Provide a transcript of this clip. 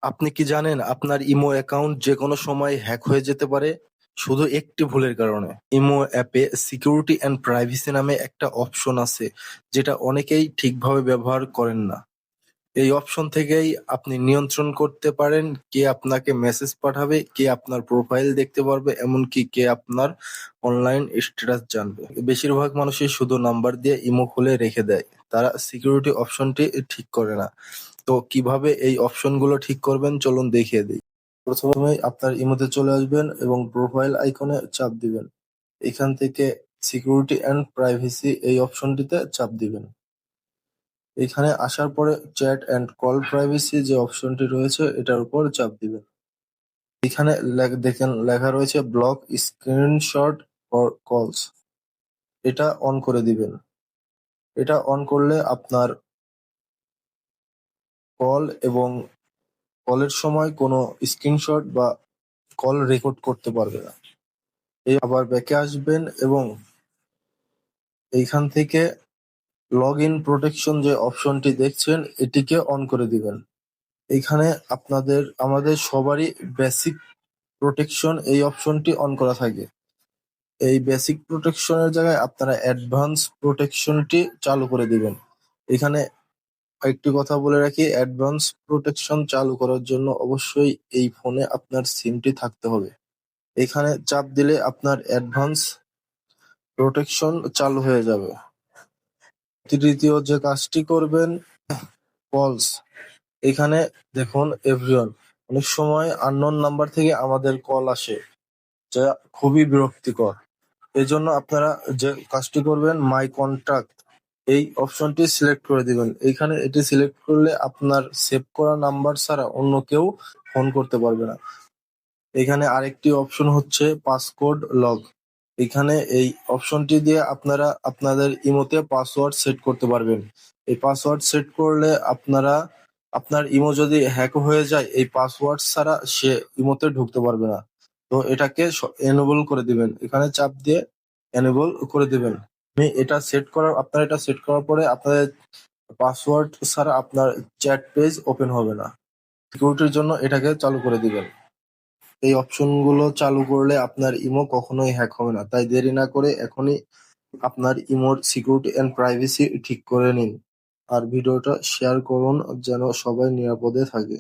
আপনি কি জানেন আপনার ইমো অ্যাকাউন্ট যেকোনো সময় হ্যাক হয়ে যেতে পারে শুধু একটি ভুলের কারণে? ইমো অ্যাপে সিকিউরিটি অ্যান্ড প্রাইভেসি নামে একটা অপশন আছে যেটা অনেকেই ঠিকভাবে ব্যবহার করেন না। এই অপশন থেকেই আপনি নিয়ন্ত্রণ করতে পারেন কে আপনাকে মেসেজ পাঠাবে, কে আপনার প্রোফাইল দেখতে পারবে, এমনকি কে আপনার অনলাইন স্ট্যাটাস জানবে। বেশিরভাগ মানুষই শুধু নাম্বার দিয়ে ইমো খুলে রেখে দেয়, তারা সিকিউরিটি অপশনটি ঠিক করে না। তো কিভাবে এই অপশনগুলো ঠিক করবেন চলুন দেখিয়ে দিই। প্রথমে আপনার ইমোতে চলে আসবেন এবং প্রোফাইল আইকনে চাপ দিবেন। এখান থেকে সিকিউরিটি অ্যান্ড প্রাইভেসি এই অপশনটিতে চাপ দিবেন। এখানে আসার পরে চ্যাট অ্যান্ড কল প্রাইভেসি যে অপশনটি রয়েছে এটার উপর চাপ দিবেন। এখানে দেখেন লেখা রয়েছে ব্লক স্ক্রিনশট ফর কলস, এটা অন করে দিবেন। এটা অন করলে আপনার কল এবং কলের সময় কোনো স্ক্রিনশট বা কল রেকর্ড করতে পারবে না। এই আবার ব্যাকে আসবেন এবং এইখান থেকে লগ ইন প্রোটেকশন যে অপশনটি দেখছেন এটিকে অন করে দিবেন। এইখানে আমাদের সবারই বেসিক প্রোটেকশন এই অপশনটি অন করা থাকে। এই বেসিক প্রোটেকশনের জায়গায় আপনারা অ্যাডভান্স প্রোটেকশনটি চালু করে দিবেন। এখানে একটি কথা বলে রাখি, অ্যাডভান্স প্রোটেকশন চালু করার জন্য অবশ্যই এই ফোনে আপনার সিমটি থাকতে হবে। এখানে চাপ দিলে আপনার অ্যাডভান্স প্রোটেকশন চালু হয়ে যাবে। তৃতীয় যে কাজটি করবেন, কলস। এখানে দেখুন এভরিওয়ান, অনেক সময় আননোন নাম্বার থেকে আমাদের কল আসে যা খুবই বিরক্তিকর। এজন্য আপনারা যে কাজটি করবেন, মাই কন্টাক্ট এই অপশনটি সিলেক্ট করে দিবেন। এইখানে এটি সিলেক্ট করলে আপনার সেভ করা নাম্বার ছাড়া অন্য কেউ ফোন করতে পারবে না। এখানে আরেকটি অপশন হচ্ছে পাসকোড লক। এখানে এই অপশনটি দিয়ে আপনারা আপনাদের ইমোতে পাসওয়ার্ড সেট করতে পারবেন। এই পাসওয়ার্ড সেট করলে আপনার ইমো যদি হ্যাক হয়ে যায় এই পাসওয়ার্ড ছাড়া সে ইমোতে ঢুকতে পারবে না। তো এটাকে এনেবল করে দিবেন। এখানে চাপ দিয়ে এনেবল করে দিবেন। আপনারা এটা সেট করার পরে আপনাদের পাসওয়ার্ড ছাড়া আপনার চ্যাট পেজ ওপেন হবে না। সিকিউরিটির জন্য এটাকে চালু করে দিবেন। এই অপশনগুলো চালু করলে আপনার ইমো কখনোই হ্যাক হবে না। তাই দেরি না করে এখনই আপনার ইমোর সিকিউরিটি অ্যান্ড প্রাইভেসি ঠিক করে নিন। আর ভিডিওটা শেয়ার করুন যেন সবাই নিরাপদে থাকে।